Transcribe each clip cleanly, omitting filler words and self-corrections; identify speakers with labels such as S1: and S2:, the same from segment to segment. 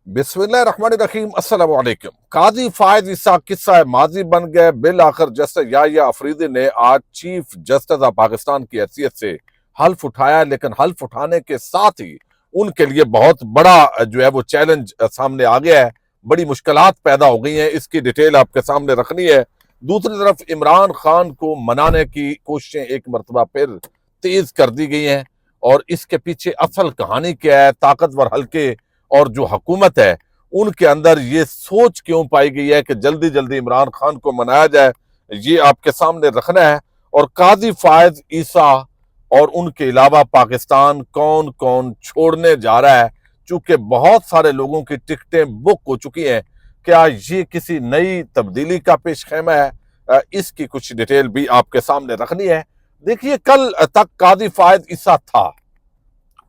S1: बिस्मिल्लाहिर्रहमानिर्रहीम अस्सलाम वालेकुम। काजी फायद ईसा किस्सा माजी बन गए। बिल आखिर जस्टिस याहिया अफरीदी ने आज चीफ जस्टिस ऑफ पाकिस्तान की हैसियत से हल्फ उठाया, लेकिन हल्फ उठाने के साथ ही उनके लिए बहुत बड़ा जो है वो चैलेंज सामने आ गया है। बड़ी मुश्किलात पैदा हो गई हैं, इसकी डिटेल आपके सामने रखनी है। दूसरी तरफ इमरान खान को मनाने की कोशिशें एक मरतबा फिर तेज कर दी गई हैं, और इसके पीछे असल कहानी क्या है, ताकतवर हल्के और जो हुकूमत है उनके अंदर ये सोच क्यों पाई गई है कि जल्दी जल्दी इमरान खान को मनाया जाए, ये आपके सामने रखना है। और काजी फायद ईसा और उनके अलावा पाकिस्तान कौन कौन छोड़ने जा रहा है, चूंकि बहुत सारे लोगों की टिकटें बुक हो चुकी हैं। क्या ये किसी नई तब्दीली का पेश खेमा है? इसकी कुछ डिटेल भी आपके सामने रखनी है। देखिए, कल तक काजी फायद ईसा था,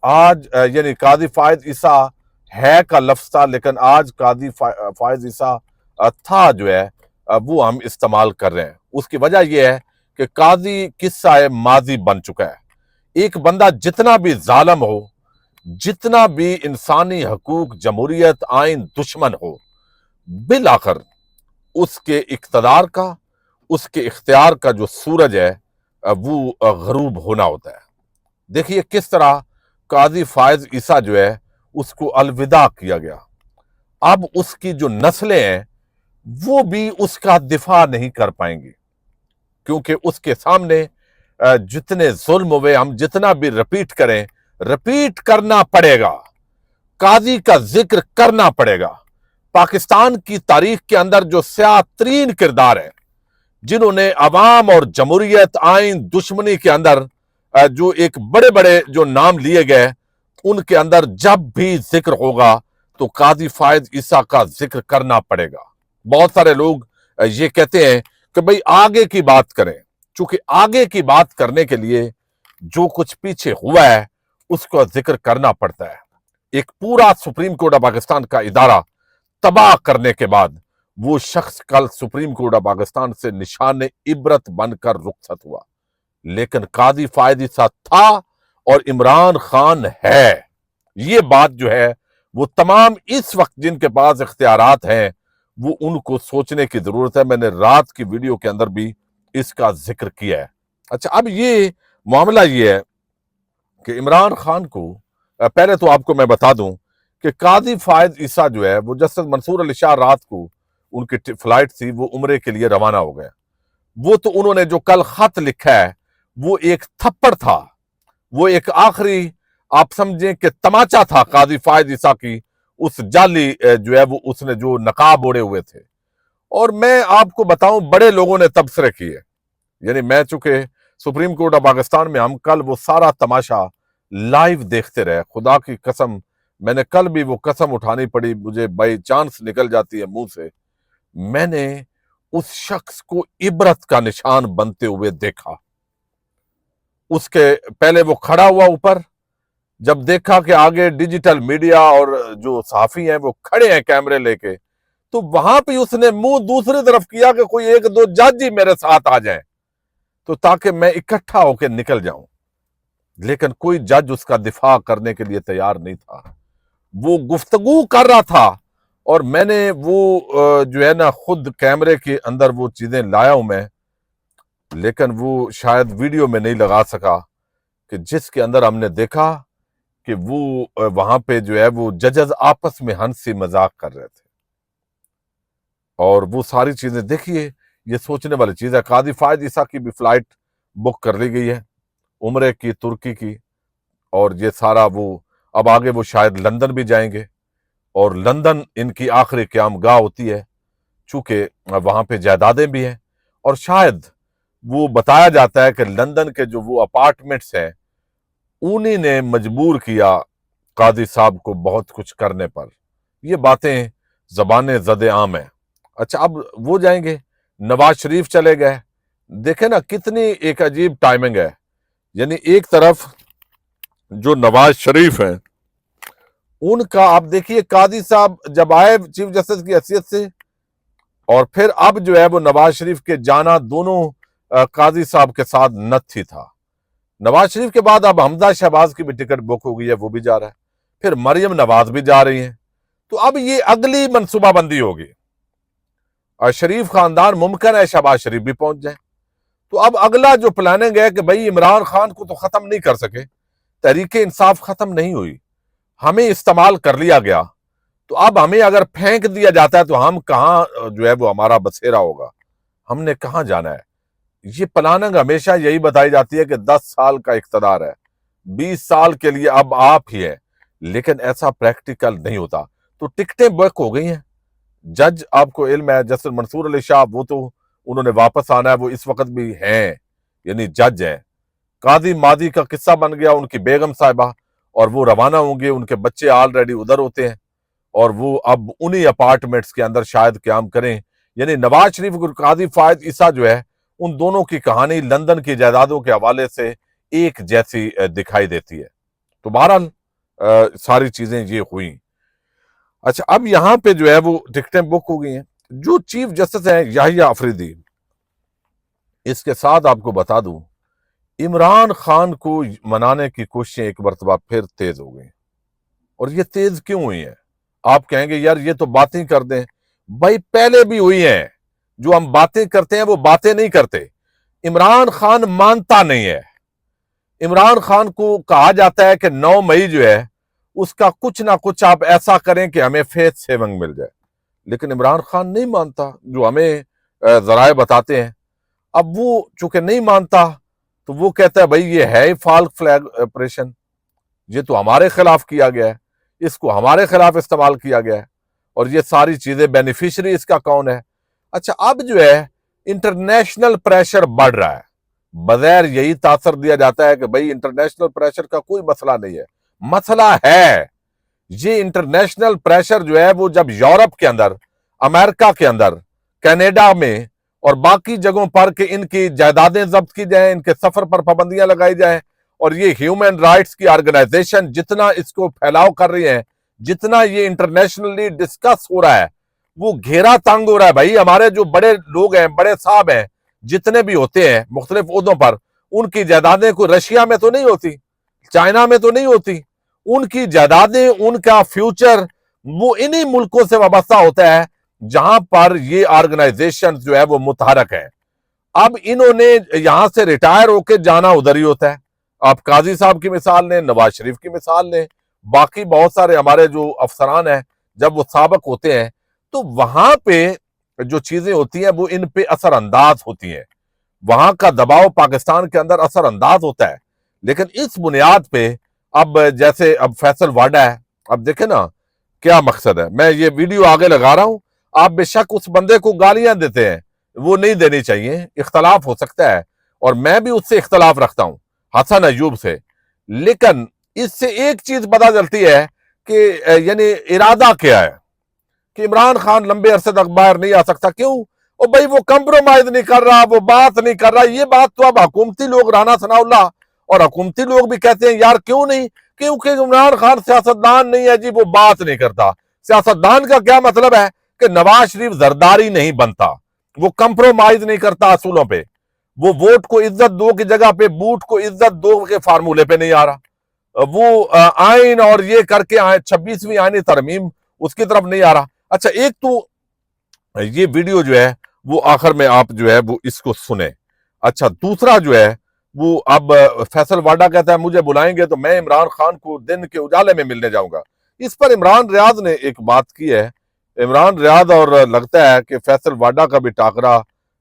S1: आज यानी काजी फायद ईसा है का लफ्ज था, लेकिन आज काजी फायद ईसा था जो है वो हम इस्तेमाल कर रहे हैं। उसकी वजह यह है कि काजी किस्सा माजी बन चुका है। एक बंदा जितना भी जालिम हो, जितना भी इंसानी हकूक जमहूरियत आइन दुश्मन हो, बिल आखिर उसके इख्तियार का, उसके इख्तियार का जो सूरज है वो गरूब होना होता है। देखिए किस तरह काजी फायद ईसा जो है उसको अलविदा किया गया। अब उसकी जो नस्लें हैं वो भी उसका दिफा नहीं कर पाएंगी, क्योंकि उसके सामने जितने जुल्म हुए, हम जितना भी रिपीट करें, रिपीट करना पड़ेगा, काजी का जिक्र करना पड़ेगा। पाकिस्तान की तारीख के अंदर जो स्याह तरीन किरदार है, जिन्होंने अवाम और जमहूरियत आइन दुश्मनी के अंदर जो एक बड़े बड़े जो नाम लिए गए, उनके अंदर जब भी जिक्र होगा तो काजी फायद ईसा का जिक्र करना पड़ेगा। बहुत सारे लोग ये कहते हैं कि भाई आगे की बात करें, चूंकि आगे की बात करने के लिए जो कुछ पीछे हुआ है उसका जिक्र करना पड़ता है। एक पूरा सुप्रीम कोर्ट ऑफ पाकिस्तान का इदारा तबाह करने के बाद वो शख्स कल सुप्रीम कोर्ट ऑफ पाकिस्तान से निशान इबरत बनकर रुखसत हुआ, लेकिन काजी फायद ईसा था और इमरान खान है। ये बात जो है वो तमाम इस वक्त जिनके पास इख्तियारात हैं वो उनको सोचने की जरूरत है। मैंने रात की वीडियो के अंदर भी इसका जिक्र किया है। अच्छा, अब ये मामला ये है कि इमरान खान को पहले तो आपको मैं बता दूं कि काजी फायद ईसा जो है वो जस्टिस मंसूर अली शाह रात को उनकी फ्लाइट थी, वो उम्रे के लिए रवाना हो गए। वो तो उन्होंने जो कल खत लिखा है वो एक थप्पड़ था, वो एक आखिरी आप समझें कि तमाचा था काजी फायद ईसा की उस जाली जो है वो उसने जो नकाब ओढ़े हुए थे। और मैं आपको बताऊं, बड़े लोगों ने तबसरे किए, यानी मैं चूंकि सुप्रीम कोर्ट ऑफ पाकिस्तान में हम कल वो सारा तमाशा लाइव देखते रहे। खुदा की कसम, मैंने कल भी वो कसम उठानी पड़ी, मुझे बाई चांस निकल जाती है मुंह से। मैंने उस शख्स को इबरत का निशान बनते हुए देखा। उसके पहले वो खड़ा हुआ ऊपर, जब देखा कि आगे डिजिटल मीडिया और जो सहाफी हैं वो खड़े हैं कैमरे लेके, तो वहां पे उसने मुंह दूसरी तरफ किया कि कोई एक दो जज ही मेरे साथ आ जाएं, तो ताकि मैं इकट्ठा होकर निकल जाऊं। लेकिन कोई जज उसका दिफा करने के लिए तैयार नहीं था। वो गुफ्तगू कर रहा था और मैंने वो जो है ना खुद कैमरे के अंदर वो चीजें लाया हूं मैं, लेकिन वो शायद वीडियो में नहीं लगा सका, कि जिसके अंदर हमने देखा कि वो वहां पे जो है वो जजेस आपस में हंसी मजाक कर रहे थे। और वो सारी चीजें देखिए, ये सोचने वाली चीज है। काजी फायद ईसा की भी फ्लाइट बुक कर ली गई है, उम्रे की, तुर्की की, और ये सारा वो अब आगे वो शायद लंदन भी जाएंगे, और लंदन इनकी आखिरी क़यामगाह होती है, चूंकि वहां पे जायदादें भी हैं। और शायद वो बताया जाता है कि लंदन के जो वो अपार्टमेंट्स हैं उन्हीं ने मजबूर किया काजी साहब को बहुत कुछ करने पर। ये बातें जबाने ज़द आम है। अच्छा, अब वो जाएंगे, नवाज शरीफ चले गए। देखे ना कितनी एक अजीब टाइमिंग है, यानी एक तरफ जो नवाज शरीफ हैं उनका, आप देखिए काजी साहब जब आए चीफ जस्टिस की हैसियत से, और फिर अब जो है वो नवाज शरीफ के जाना दोनों काजी साहब के साथ नथ ही था। नवाज शरीफ के बाद अब हमजा शहबाज की भी टिकट बुक हो गई है, वो भी जा रहा है, फिर मरियम नवाज भी जा रही हैं। تو اب یہ اگلی منصوبہ بندی ہوگی، اور شریف خاندان ممکن ہے شہباز شریف بھی پہنچ جائیں، تو اب اگلا جو پلاننگ ہے کہ بھائی عمران خان کو تو ختم نہیں کر سکے، تحریک انصاف ختم نہیں ہوئی، ہمیں استعمال کر لیا گیا، تو اب ہمیں اگر پھینک دیا جاتا ہے تو ہم کہاں جو ہے وہ ہمارا بسیرا ہوگا، ہم نے کہاں جانا ہے۔ یہ پلاننگ ہمیشہ یہی بتائی جاتی ہے کہ 10 سال کا اقتدار ہے، 20 سال کے لیے اب آپ ہی ہیں، لیکن ایسا پریکٹیکل نہیں ہوتا، تو ٹکٹیں بک ہو گئی ہیں۔ جج آپ کو علم ہے، جسٹس منصور علی شاہ، وہ تو انہوں نے واپس آنا ہے، وہ اس وقت بھی ہیں، یعنی جج ہیں۔ قاضی مادی کا قصہ بن گیا، ان کی بیگم صاحبہ، اور وہ روانہ ہوں گے، ان کے بچے آلریڈی ادھر ہوتے ہیں، اور وہ اب انہی اپارٹمنٹس کے اندر شاید قیام کریں، یعنی نواز شریف اور قاضی فائد عیسیٰ جو ہے، ان دونوں کی کہانی لندن کی جائیدادوں کے حوالے سے ایک جیسی دکھائی دیتی ہے۔ تو بہرحال ساری چیزیں یہ ہوئیں۔ اچھا، اب یہاں پہ جو ہے وہ ٹکٹیں بک ہو گئی ہیں۔ جو چیف جسٹس ہیں یحییٰ آفریدی، اس کے ساتھ آپ کو بتا دوں، عمران خان کو منانے کی کوششیں ایک مرتبہ پھر تیز ہو گئی، اور یہ تیز کیوں ہوئی ہیں؟ آپ کہیں گے یار یہ تو باتیں کر دیں، بھائی پہلے بھی ہوئی ہیں، جو ہم باتیں کرتے ہیں وہ باتیں نہیں کرتے۔ عمران خان مانتا نہیں ہے، عمران خان کو کہا جاتا ہے کہ 9 مئی جو ہے اس کا کچھ نہ کچھ آپ ایسا کریں کہ ہمیں فیس سیونگ مل جائے، لیکن عمران خان نہیں مانتا، جو ہمیں ذرائع بتاتے ہیں۔ اب وہ چونکہ نہیں مانتا تو وہ کہتا ہے بھائی یہ ہے فالک فلیگ آپریشن، یہ تو ہمارے خلاف کیا گیا ہے، اس کو ہمارے خلاف استعمال کیا گیا ہے، اور یہ ساری چیزیں بینیفیشری اس کا کون ہے۔ اچھا، اب جو ہے انٹرنیشنل پریشر بڑھ رہا ہے، بغیر یہی تاثر دیا جاتا ہے کہ بھئی انٹرنیشنل پریشر کا کوئی مسئلہ نہیں ہے، مسئلہ ہے۔ یہ انٹرنیشنل پریشر جو ہے وہ جب یورپ کے اندر، امریکہ کے اندر، کینیڈا میں اور باقی جگہوں پر کہ ان کی جائیدادیں ضبط کی جائیں، ان کے سفر پر پابندیاں لگائی جائیں، اور یہ ہیومن رائٹس کی آرگنائزیشن جتنا اس کو پھیلاؤ کر رہی ہیں، جتنا یہ انٹرنیشنلی ڈسکس ہو رہا ہے، وہ گھیرا تنگ ہو رہا ہے۔ بھائی ہمارے جو بڑے لوگ ہیں، بڑے صاحب ہیں، جتنے بھی ہوتے ہیں مختلف عہدوں پر، ان کی جائیدادیں کوئی رشیا میں تو نہیں ہوتی، چائنا میں تو نہیں ہوتی، ان کی جائیدادیں، ان کا فیوچر وہ انہی ملکوں سے وابستہ ہوتا ہے جہاں پر یہ آرگنائزیشن جو ہے وہ متحرک ہے۔ اب انہوں نے یہاں سے ریٹائر ہو کے جانا ادھر ہی ہوتا ہے۔ آپ قاضی صاحب کی مثال لیں، نواز شریف کی مثال لیں، باقی بہت سارے ہمارے جو افسران ہیں، جب وہ سابق ہوتے ہیں تو وہاں پہ جو چیزیں ہوتی ہیں وہ ان پہ اثر انداز ہوتی ہیں، وہاں کا دباؤ پاکستان کے اندر اثر انداز ہوتا ہے۔ لیکن اس بنیاد پہ اب جیسے اب فیصل واڈا ہے، اب دیکھیں نا کیا مقصد ہے، میں یہ ویڈیو آگے لگا رہا ہوں، آپ بے شک اس بندے کو گالیاں دیتے ہیں، وہ نہیں دینی چاہیے، اختلاف ہو سکتا ہے، اور میں بھی اس سے اختلاف رکھتا ہوں، حسن ایوب سے، لیکن اس سے ایک چیز پتہ چلتی ہے کہ یعنی ارادہ کیا ہے، کہ عمران خان لمبے عرصے تک باہر نہیں آ سکتا، کیوں؟ اور بھائی وہ کمپرومائز نہیں کر رہا، وہ بات نہیں کر رہا۔ یہ بات تو اب حکومتی لوگ، رانا ثناء اللہ اور حکومتی لوگ بھی کہتے ہیں یار کیوں نہیں، کیونکہ عمران خان سیاستدان نہیں ہے جی، وہ بات نہیں کرتا۔ سیاستدان کا کیا مطلب ہے؟ کہ نواز شریف زرداری نہیں بنتا، وہ کمپرومائز نہیں کرتا اصولوں پہ، وہ ووٹ کو عزت دو کی جگہ پہ بوٹ کو عزت دو کے فارمولے پہ نہیں آ رہا، وہ آئین اور یہ کر کے 26ویں آئینی ترمیم اس کی طرف نہیں آ رہا۔ اچھا، ایک تو یہ ویڈیو جو ہے وہ آخر میں آپ جو ہے وہ اس کو سنیں۔ اچھا، دوسرا جو ہے وہ اب فیصل واڈا کہتا ہے مجھے بلائیں گے تو میں عمران خان کو دن کے اجالے میں ملنے جاؤں گا۔ اس پر عمران ریاض نے ایک بات کی ہے، عمران ریاض اور لگتا ہے کہ فیصل واڈا کا بھی ٹاکرا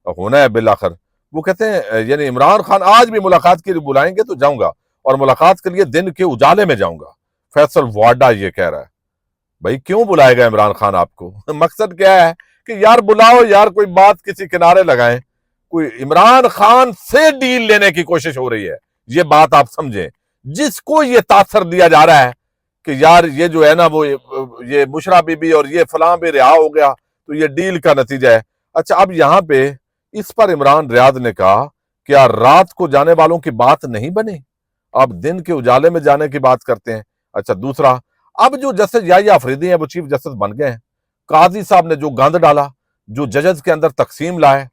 S1: ہونا ہے بالآخر۔ وہ کہتے ہیں یعنی عمران خان آج بھی ملاقات کے لیے بلائیں گے تو جاؤں گا، اور ملاقات کے لیے دن کے اجالے میں جاؤں گا۔ فیصل واڈا یہ کہہ رہا ہے۔ بھائی کیوں بلائے گا عمران خان آپ کو؟ مقصد کیا ہے کہ یار بلاؤ یار، کوئی بات کسی کنارے لگائیں، کوئی عمران خان سے ڈیل لینے کی کوشش ہو رہی ہے، یہ بات آپ سمجھیں۔ جس کو یہ تاثر دیا جا رہا ہے کہ یار یہ جو ہے نا وہ یہ بشرا بی بی اور یہ فلاں بھی رہا ہو گیا تو یہ ڈیل کا نتیجہ ہے۔ اچھا، اب یہاں پہ اس پر عمران ریاض نے کہا کیا رات کو جانے والوں کی بات نہیں بنی، آپ دن کے اجالے میں جانے کی بات کرتے ہیں۔ اچھا، دوسرا، اب جو جسٹس یحییٰ آفریدی ہیں وہ چیف جسٹس بن گئے ہیں، قاضی صاحب نے جو گند ڈالا، جو ججز کے اندر تقسیم لائے،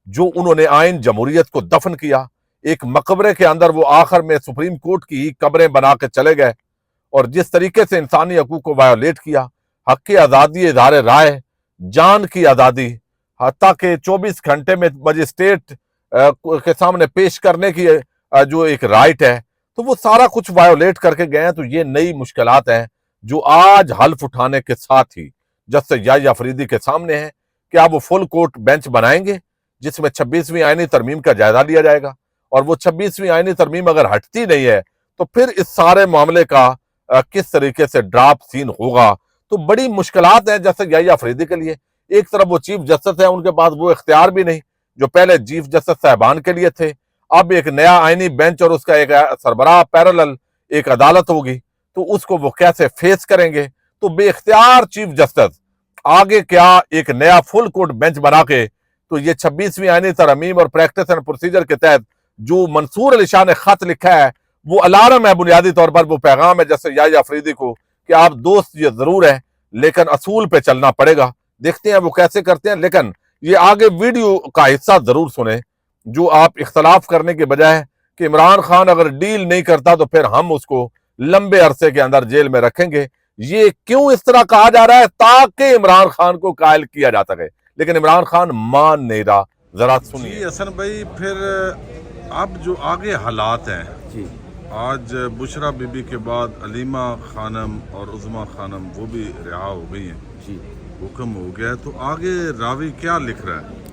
S1: جو انہوں نے آئین جمہوریت کو دفن کیا، ایک مقبرے کے اندر وہ آخر میں سپریم کورٹ کی قبریں بنا کے چلے گئے، اور جس طریقے سے انسانی حقوق کو وایولیٹ کیا، हक की आज़ादी, इज़हार राय, जान की आज़ादी, हत्ता के 24 घंटे में मजिस्ट्रेट के सामने पेश करने की जो एक राइट है, तो वो सारा कुछ वायोलेट करके गए हैं। तो ये नई मुश्किलात हैं जो आज हल्फ उठाने के साथ ही जस्टिस याहिया अफरीदी के सामने है कि आप वो फुल कोर्ट बेंच बनाएंगे जिसमें 26वीं आईनी तरमीम का जायजा लिया जाएगा, और वो 26वीं आईनी तरमीम अगर हटती नहीं है तो फिर इस सारे मामले का किस तरीके से ड्राफ्ट सीन होगा। तो बड़ी मुश्किलात हैं जस्टिस याहिया अफरीदी के लिए। एक तरफ वो चीफ जस्टिस है, उनके पास वो इख्तियार भी नहीं जो पहले चीफ जस्टिस साहबान के लिए थे। अब एक नया आईनी बेंच और उसका एक सरबराह पैरेलल एक अदालत होगी, तो उसको वो कैसे फेस करेंगे। तो बेख्तियार चीफ जस्टिस आगे क्या एक नया फुल कोर्ट बेंच बना के तो ये 26वीं आईनी तरमीम और प्रैक्टिस एंड प्रोसीजर के तहत जो मंसूर अली शाह ने खत लिखा है वो अलार्म है, बुनियादी तौर पर वो पैगाम है जस्टिस याहिया अफरीदी को कि आप दोस्त ये जरूर है लेकिन असूल पे चलना पड़ेगा। देखते हैं वो कैसे करते हैं, लेकिन ये आगे वीडियो का हिस्सा जरूर सुने जो आप इख्तलाफ करने के बजाय कि इमरान खान अगर डील नहीं करता तो फिर हम उसको लंबे अरसे के अंदर जेल में रखेंगे। ये क्यों इस तरह कहा जा रहा है? ताकि इमरान खान को कायल किया जा सके, लेकिन इमरान खान मान नहीं रहा। जरा सुनिए।
S2: हसन भाई, फिर अब जो आगे हालात हैं जी, आज बुशरा बीबी के बाद अलीमा खानम और उज़मा खानम वो भी रिहा हो गई हैं जी, हुक्म हो गया है, तो आगे रावी क्या लिख रहा है?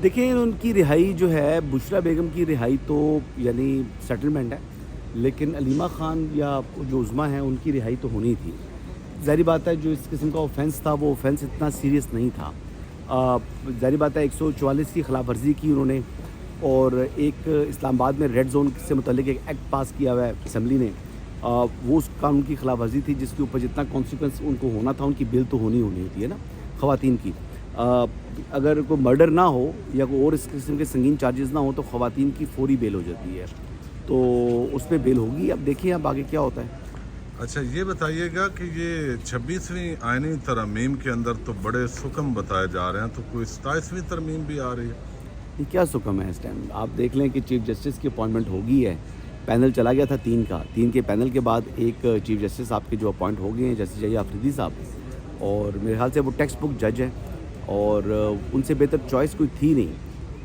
S3: देखिए, उनकी रिहाई जो है, बुशरा बेगम की रिहाई तो यानी सेटलमेंट है, लेकिन अलीमा खान या जो उज़मा है उनकी रिहाई तो होनी थी। ज़ाहिर बात है जो इस किस्म का ऑफेंस था वो ऑफेंस इतना सीरियस नहीं था। ज़ाहिर बात है 144 की खिलाफ वर्जी की उन्होंने, और एक इस्लामाबाद में रेड जोन से मुतल्लिक एक एक्ट पास किया हुआ है असम्बली ने, वो उस कानून की खिलाफ वर्जी थी जिसके ऊपर जितना कॉन्सिक्वेंस उनको होना था उनकी बिल तो होनी होती है ना ख़वातीन की। अगर कोई मर्डर ना हो या कोई और इस किस्म के संगीन चार्जेस ना हो तो ख़वातीन की फौरी बेल हो जाती है, तो उस पर बेल होगी। अब देखिए अब आगे क्या होता है।
S2: अच्छा, ये बताइएगा कि ये 26वीं आईनी तरमीम के अंदर तो बड़े सुकम बताए जा रहे हैं, तो कोई 27वीं तरमीम भी आ रही है?
S3: ये क्या सुकम है इस टाइम? आप देख लें कि चीफ जस्टिस की अपॉइंटमेंट होगी है, पैनल चला गया था 3 का, 3 के पैनल के बाद एक चीफ जस्टिस आपके जो अपॉइंट हो गए हैं जस्टिस याहिया अफरीदी साहब, और मेरे ख्याल से वो टेक्स्ट बुक जज है और उनसे बेहतर चॉइस कोई थी नहीं,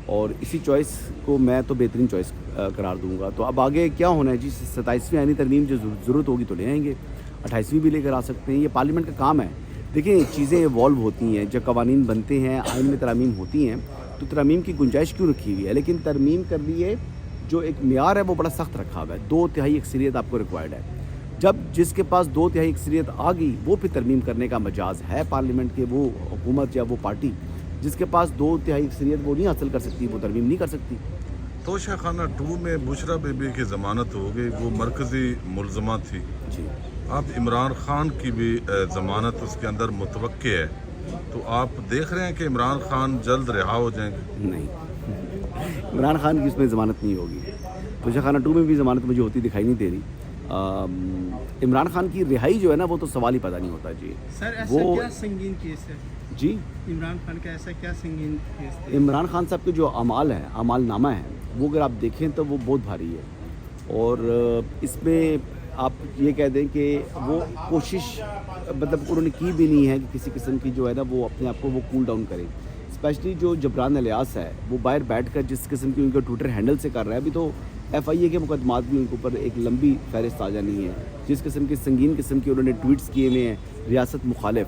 S3: और इसी चॉइस को मैं तो बेहतरीन चॉइस करार दूंगा। तो अब आगे क्या होना है जी, 27वीं आईनी तरमीम जो ज़रूरत होगी तो ले आएंगे, 28वीं भी लेकर आ सकते हैं, ये पार्लियामेंट का काम है। देखिए चीज़ें इवॉल्व होती हैं, जब कवानीन बनते हैं, आइन में तरमीम होती हैं, तो तरमीम की गुंजाइश क्यों रखी हुई है, लेकिन तरमीम कर लिए जो एक मेयार है वो बड़ा सख्त रखा हुआ है, 2/3 अक्सरियत आपको रिक्वायर्ड है। जब जिसके पास 2/3 अक्सरियत आ गई वो फिर तरमीम करने का मजाज है पार्लियामेंट के, वो हुकूमत या वो पार्टी जिसके पास 2/3 अक्सरियत वो नहीं हासिल कर सकती, वो तरमीम नहीं कर सकती।
S2: तोशाखाना 2 में बुशरा बीबी की ज़मानत हो गई, वो मरकज़ी मुलज़मा थी जी। अब इमरान खान की भी ज़मानत उसके अंदर मुतवक्के है, तो आप देख रहे हैं कि इमरान खान जल्द रिहा हो जाएंगे?
S3: नहीं, इमरान खान की इसमें ज़मानत नहीं होगी। तोशाखाना 2 में भी ज़मानत मुझे होती दिखाई नहीं दे रही। इमरान खान की रिहाई जो है ना वो तो सवाल ही पैदा नहीं होता जी।
S4: सर ऐसा वो क्या संगीन केस है
S3: जी?
S4: इमरान खान का ऐसा क्या संगीन केस है?
S3: इमरान खान साहब के जो अमाल है, अमालनामा है, वो अगर आप देखें तो वो बहुत भारी है, और इसमें आप ये कह दें कि वो कोशिश मतलब उन्होंने की भी नहीं है कि किसी किस्म की जो है ना वो अपने आप को वो कूल डाउन करें। स्पेशली जो जबरान अलियास है वो बाहर बैठकर जिस किस्म की उनके ट्विटर हैंडल से कर रहा है, अभी तो FIA के मुकदमात भी उनके ऊपर एक लंबी फहरिस्त ताज़ा नहीं है, जिस किस्म के संगीन किस्म के उन्होंने ट्वीट्स किए हुए हैं रियासत मुखालिफ,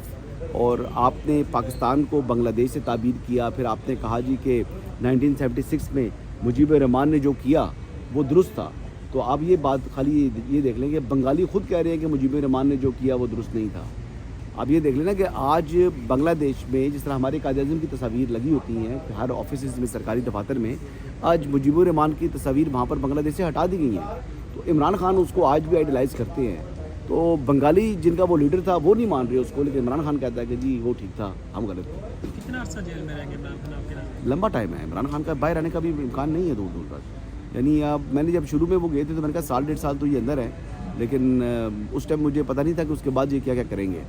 S3: और आपने पाकिस्तान को बांग्लादेश से ताबीर किया, फिर आपने कहा जी कि 1976 में मुजीबुर रहमान ने जो किया वो दुरुस्त था। तो आप ये बात खाली ये देख लें कि बंगाली खुद कह रहे हैं कि मुजीबुर रहमान ने जो किया वो दुरुस्त नहीं था। आप ये देख लेना कि आज बांग्लादेश में जिस तरह हमारे कायद-ए-आज़म की तस्वीर लगी होती हैं हर ऑफिस में, सरकारी दफातर में, आज मुजीबुर रहमान की तस्वीर वहाँ पर बांग्लादेश से हटा दी गई हैं। तो इमरान खान उसको आज भी आइडलाइज़ करते हैं, तो बंगाली जिनका वो लीडर था वो नहीं मान रहे उसको, लेकिन इमरान खान कहता है कि जी वो ठीक था, हम गलत थे।
S4: कितना अर्सा जेल में रहेंगे इमरान खान आपके नाम?
S3: लंबा टाइम है इमरान खान का, बाहर आने का भी इम्कान नहीं है दूर दूर तक। यानी अब मैंने जब शुरू में वो गए थे तो मैंने कहा 1.5 साल तो ये अंदर है, लेकिन उस टाइम मुझे पता नहीं था कि उसके बाद ये क्या क्या करेंगे।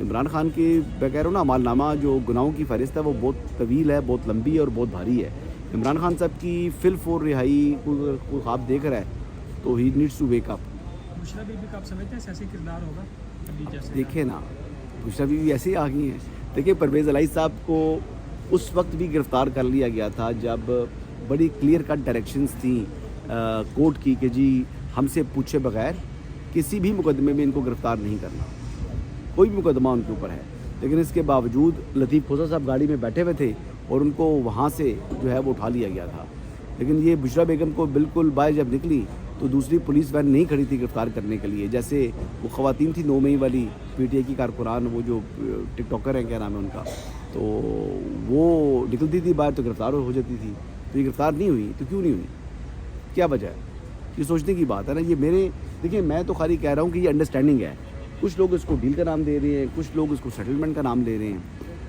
S3: इमरान खान की मैं कह रहा हूँ ना, अमालनामा जो गुनाहों की फहरिस्त है वो बहुत तवील है, बहुत लंबी है और बहुत भारी है। इमरान खान साहब की फिल फॉर रिहाई कोई ख्वाब देख रहा है तो ही needs to wake up.
S4: Bushra Bibi का आप समझते हैं सियासी किरदार होगा अभी जैसे?
S3: देखिए ना, बुशरा बीबी ऐसे ही आ गई हैं। देखिए परवेज़ इलाही साहब को उस वक्त भी गिरफ़्तार कर लिया गया था जब बड़ी क्लियर कट डायरेक्शंस थी कोर्ट की कि जी हमसे पूछे बगैर किसी भी मुकदमे में इनको गिरफ़्तार नहीं करना, कोई भी मुकदमा उनके ऊपर है। लेकिन इसके बावजूद लतीफ़ खोसा साहब गाड़ी में बैठे हुए थे और उनको वहाँ से जो है वो उठा लिया गया था। लेकिन ये बुशरा बेगम को बिल्कुल बाहर जब निकली तो दूसरी पुलिस वैन नहीं खड़ी थी गिरफ़्तार करने के लिए। जैसे वो ख़वातीन थी 9 मई वाली पीटीआई की कारकुनान, वो जो टिकटॉकर हैं, क्या नाम है उनका, तो वो निकलती थी बाहर तो गिरफ़्तार हो जाती थी। तो ये गिरफ़्तार नहीं हुई तो क्यों नहीं हुई, क्या वजह है? ये सोचने की बात है ना। ये मेरे देखिए मैं तो खाली कह रहा हूँ कि ये अंडरस्टैंडिंग है। कुछ लोग इसको डील का नाम दे रहे हैं, कुछ लोग इसको सेटलमेंट का नाम ले रहे हैं,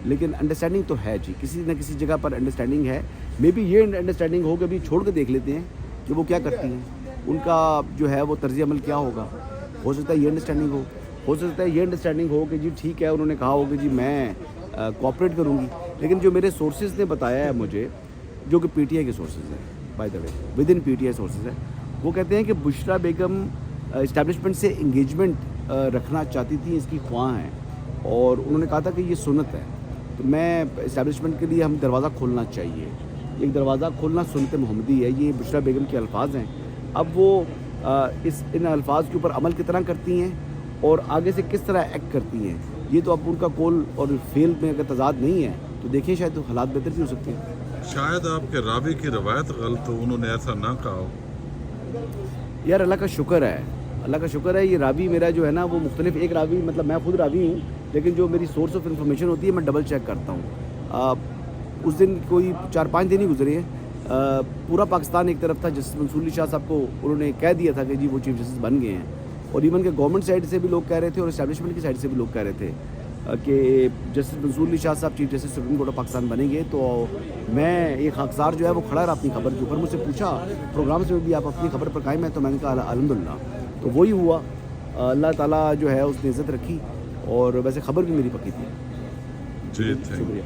S3: लेकिन अंडरस्टैंडिंग तो है जी, किसी न किसी जगह पर अंडरस्टैंडिंग है। मे बी ये अंडरस्टैंडिंग हो कि अभी छोड़ के देख लेते हैं कि वो क्या करती हैं, उनका जो है वो तर्ज अमल क्या होगा। हो सकता है ये अंडरस्टैंडिंग हो सकता है ये अंडरस्टैंडिंग हो कि जी ठीक है, उन्होंने कहा हो कि जी मैं कोऑपरेट करूँगी। लेकिन जो मेरे सोर्सेज ने बताया है मुझे, जो कि पीटीआई के सोर्सेज हैं, by the way with in PTI sources हैं, वो कहते हैं कि बुशरा बेगम इस्टेब्लिशमेंट से इंगेजमेंट रखना चाहती थी, इसकी ख्वाह हैं, और उन्होंने कहा था कि ये सुन्नत है। तो मैं इस्टेब्लिशमेंट के लिए हम दरवाज़ा खोलना चाहिए, एक दरवाज़ा खोलना सुन्नत मोहम्मदी है। ये बुशरा बेगम के अल्फाज हैं। अब वो इन अल्फाज के ऊपर अमल कितना करती हैं और आगे से किस तरह एक्ट करती हैं, ये तो अब उनका कौल और फेल में अगर तजाद नहीं है तो देखिए शायद तो हालात बेहतर भी हो सकते हैं।
S2: शायद आपके रावी की रवायत गलत हो, उन्होंने ऐसा ना कहा हो।
S3: यार अल्लाह का शुक्र है, अल्लाह का शुक्र है, ये रावी मेरा जो है ना वो मुख्तलिफ, एक रावी मतलब मैं खुद रावी हूँ, लेकिन जो मेरी सोर्स ऑफ इन्फॉर्मेशन होती है मैं डबल चेक करता हूँ। उस दिन कोई 4-5 दिन ही गुजरे हैं, पूरा पाकिस्तान एक तरफ था। जस्टिस मंसूर अली शाह साहब को उन्होंने कह दिया था कि जी वो चीफ जस्टिस बन गए हैं, और इवन के गवर्नमेंट साइड से भी लोग कह रहे थे और इस्टेब्लिशमेंट की साइड से भी लोग कह रहे थे कि जस्टिस मंसूर अली शाह साहब chief justice supreme court of Pakistan बनेंगे। तो मैं एक खाकसार जो है वो खड़ा रहा अपनी खबर के ऊपर, मुझसे पूछा प्रोग्राम्स में भी आप अपनी खबर पर कायम है, तो मैंने कहा अल्हम्दुलिल्लाह। तो वही हुआ, अल्लाह ताला जो है उसने इज़्ज़त रखी, और वैसे खबर भी मेरी पक्की थी।
S2: जी थैंक यू।
S3: शुक्रिया।